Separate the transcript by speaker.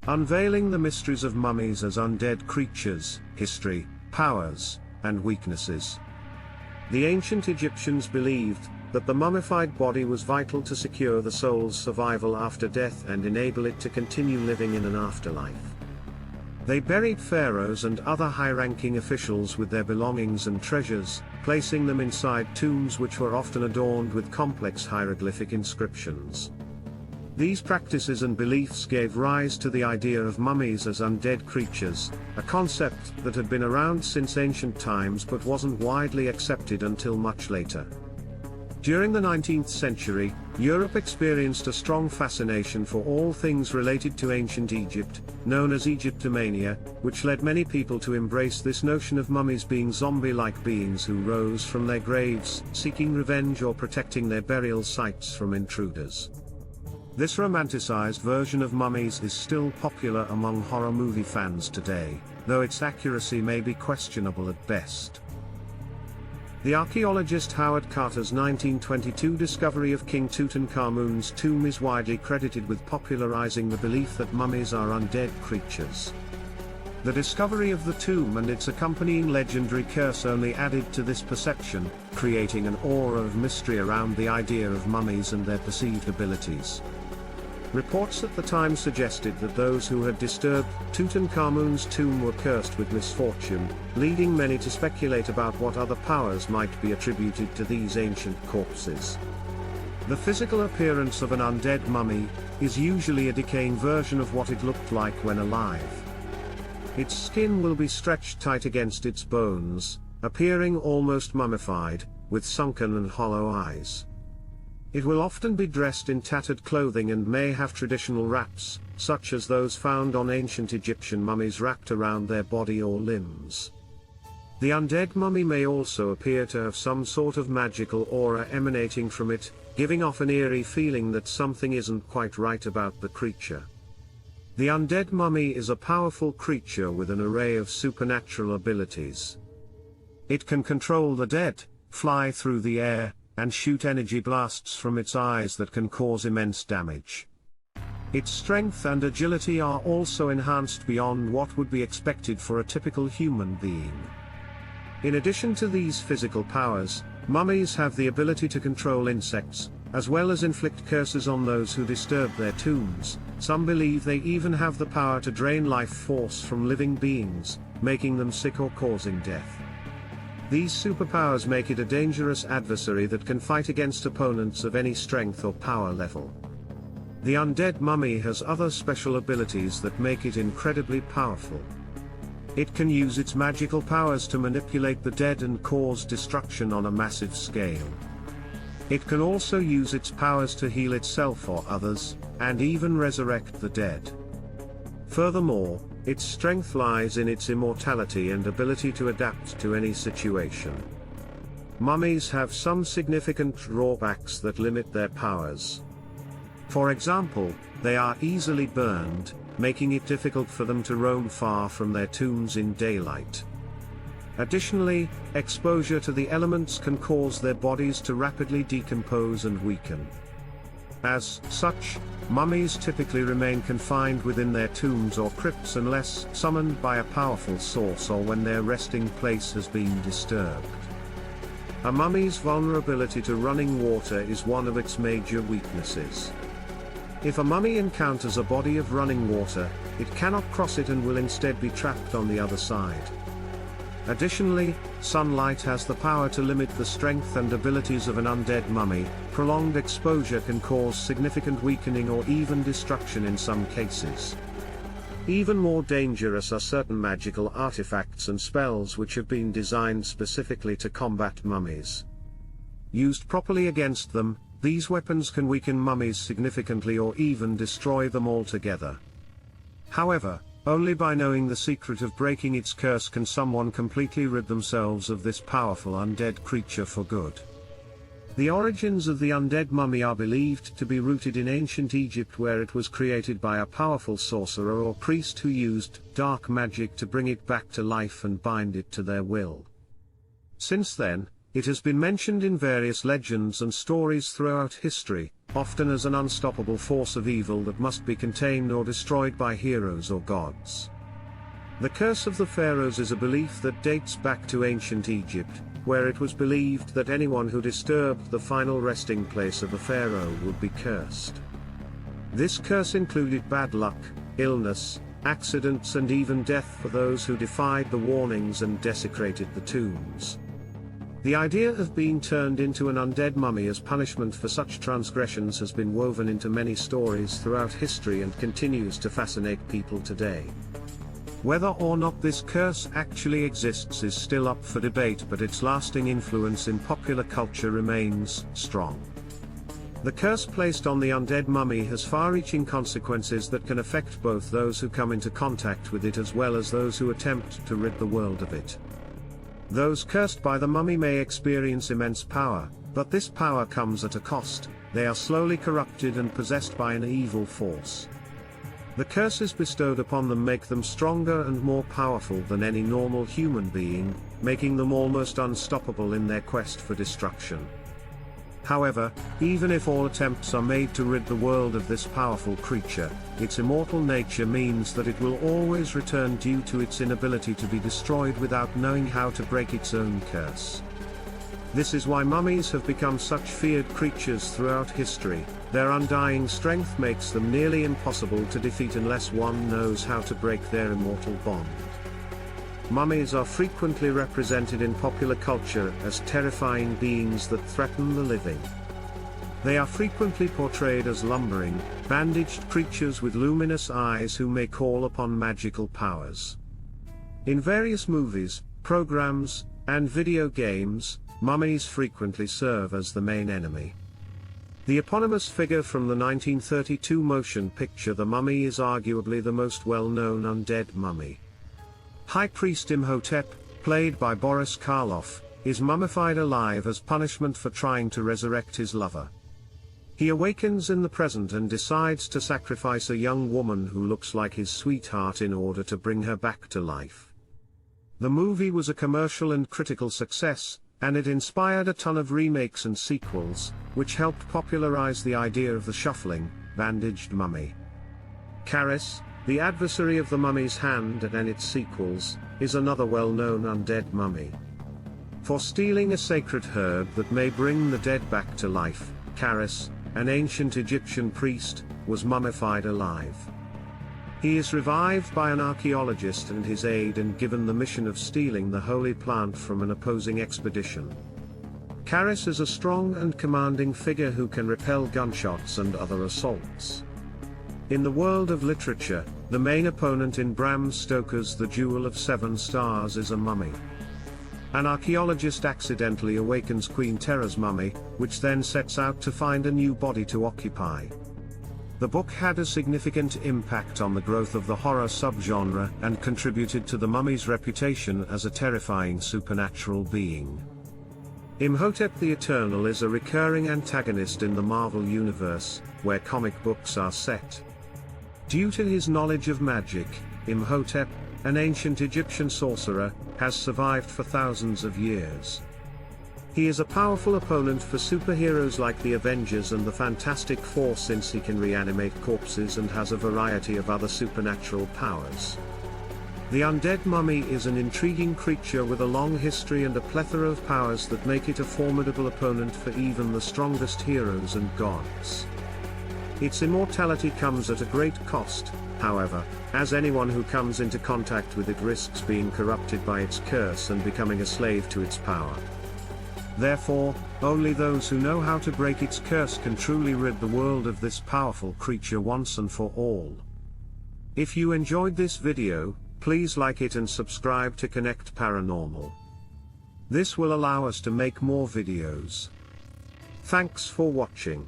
Speaker 1: Unveiling the mysteries of mummies as undead creatures, history, powers, and weaknesses. The ancient Egyptians believed that the mummified body was vital to secure the soul's survival after death and enable it to continue living in an afterlife. They buried pharaohs and other high-ranking officials with their belongings and treasures, placing them inside tombs which were often adorned with complex hieroglyphic inscriptions. These practices and beliefs gave rise to the idea of mummies as undead creatures, a concept that had been around since ancient times but wasn't widely accepted until much later. During the 19th century, Europe experienced a strong fascination for all things related to ancient Egypt, known as Egyptomania, which led many people to embrace this notion of mummies being zombie-like beings who rose from their graves, seeking revenge or protecting their burial sites from intruders. This romanticized version of mummies is still popular among horror movie fans today, though its accuracy may be questionable at best. The archaeologist Howard Carter's 1922 discovery of King Tutankhamun's tomb is widely credited with popularizing the belief that mummies are undead creatures. The discovery of the tomb and its accompanying legendary curse only added to this perception, creating an aura of mystery around the idea of mummies and their perceived abilities. Reports at the time suggested that those who had disturbed Tutankhamun's tomb were cursed with misfortune, leading many to speculate about what other powers might be attributed to these ancient corpses. The physical appearance of an undead mummy is usually a decaying version of what it looked like when alive. Its skin will be stretched tight against its bones, appearing almost mummified, with sunken and hollow eyes. It will often be dressed in tattered clothing and may have traditional wraps, such as those found on ancient Egyptian mummies wrapped around their body or limbs. The undead mummy may also appear to have some sort of magical aura emanating from it, giving off an eerie feeling that something isn't quite right about the creature. The undead mummy is a powerful creature with an array of supernatural abilities. It can control the dead, fly through the air, and shoot energy blasts from its eyes that can cause immense damage. Its strength and agility are also enhanced beyond what would be expected for a typical human being. In addition to these physical powers, mummies have the ability to control insects, as well as inflict curses on those who disturb their tombs. Some believe they even have the power to drain life force from living beings, making them sick or causing death. These superpowers make it a dangerous adversary that can fight against opponents of any strength or power level. The undead mummy has other special abilities that make it incredibly powerful. It can use its magical powers to manipulate the dead and cause destruction on a massive scale. It can also use its powers to heal itself or others, and even resurrect the dead. Furthermore, its strength lies in its immortality and ability to adapt to any situation. Mummies have some significant drawbacks that limit their powers. For example, they are easily burned, making it difficult for them to roam far from their tombs in daylight. Additionally, exposure to the elements can cause their bodies to rapidly decompose and weaken. As such, mummies typically remain confined within their tombs or crypts unless summoned by a powerful source or when their resting place has been disturbed. A mummy's vulnerability to running water is one of its major weaknesses. If a mummy encounters a body of running water, it cannot cross it and will instead be trapped on the other side. Additionally, sunlight has the power to limit the strength and abilities of an undead mummy. Prolonged exposure can cause significant weakening or even destruction in some cases. Even more dangerous are certain magical artifacts and spells which have been designed specifically to combat mummies. Used properly against them, these weapons can weaken mummies significantly or even destroy them altogether. However, only by knowing the secret of breaking its curse can someone completely rid themselves of this powerful undead creature for good. The origins of the undead mummy are believed to be rooted in ancient Egypt, where it was created by a powerful sorcerer or priest who used dark magic to bring it back to life and bind it to their will. Since then, it has been mentioned in various legends and stories throughout history, often as an unstoppable force of evil that must be contained or destroyed by heroes or gods. The curse of the pharaohs is a belief that dates back to ancient Egypt, where it was believed that anyone who disturbed the final resting place of a pharaoh would be cursed. This curse included bad luck, illness, accidents and even death for those who defied the warnings and desecrated the tombs. The idea of being turned into an undead mummy as punishment for such transgressions has been woven into many stories throughout history and continues to fascinate people today. Whether or not this curse actually exists is still up for debate, but its lasting influence in popular culture remains strong. The curse placed on the undead mummy has far-reaching consequences that can affect both those who come into contact with it as well as those who attempt to rid the world of it. Those cursed by the mummy may experience immense power, but this power comes at a cost. They are slowly corrupted and possessed by an evil force. The curses bestowed upon them make them stronger and more powerful than any normal human being, making them almost unstoppable in their quest for destruction. However, even if all attempts are made to rid the world of this powerful creature, its immortal nature means that it will always return due to its inability to be destroyed without knowing how to break its own curse. This is why mummies have become such feared creatures throughout history. Their undying strength makes them nearly impossible to defeat unless one knows how to break their immortal bond. Mummies are frequently represented in popular culture as terrifying beings that threaten the living. They are frequently portrayed as lumbering, bandaged creatures with luminous eyes who may call upon magical powers. In various movies, programs, and video games, mummies frequently serve as the main enemy. The eponymous figure from the 1932 motion picture The Mummy is arguably the most well-known undead mummy. High Priest Imhotep, played by Boris Karloff, is mummified alive as punishment for trying to resurrect his lover. He awakens in the present and decides to sacrifice a young woman who looks like his sweetheart in order to bring her back to life. The movie was a commercial and critical success, and it inspired a ton of remakes and sequels, which helped popularize the idea of the shuffling, bandaged mummy. Charis, the adversary of the mummy's hand and its sequels, is another well-known undead mummy. For stealing a sacred herb that may bring the dead back to life, Charis, an ancient Egyptian priest, was mummified alive. He is revived by an archaeologist and his aide and given the mission of stealing the holy plant from an opposing expedition. Charis is a strong and commanding figure who can repel gunshots and other assaults. In the world of literature, the main opponent in Bram Stoker's The Jewel of Seven Stars is a mummy. An archaeologist accidentally awakens Queen Terra's mummy, which then sets out to find a new body to occupy. The book had a significant impact on the growth of the horror subgenre and contributed to the mummy's reputation as a terrifying supernatural being. Imhotep the Eternal is a recurring antagonist in the Marvel Universe, where comic books are set. Due to his knowledge of magic, Imhotep, an ancient Egyptian sorcerer, has survived for thousands of years. He is a powerful opponent for superheroes like the Avengers and the Fantastic Four since he can reanimate corpses and has a variety of other supernatural powers. The undead mummy is an intriguing creature with a long history and a plethora of powers that make it a formidable opponent for even the strongest heroes and gods. Its immortality comes at a great cost, however, as anyone who comes into contact with it risks being corrupted by its curse and becoming a slave to its power. Therefore, only those who know how to break its curse can truly rid the world of this powerful creature once and for all. If you enjoyed this video, please like it and subscribe to Connect Paranormal. This will allow us to make more videos. Thanks for watching.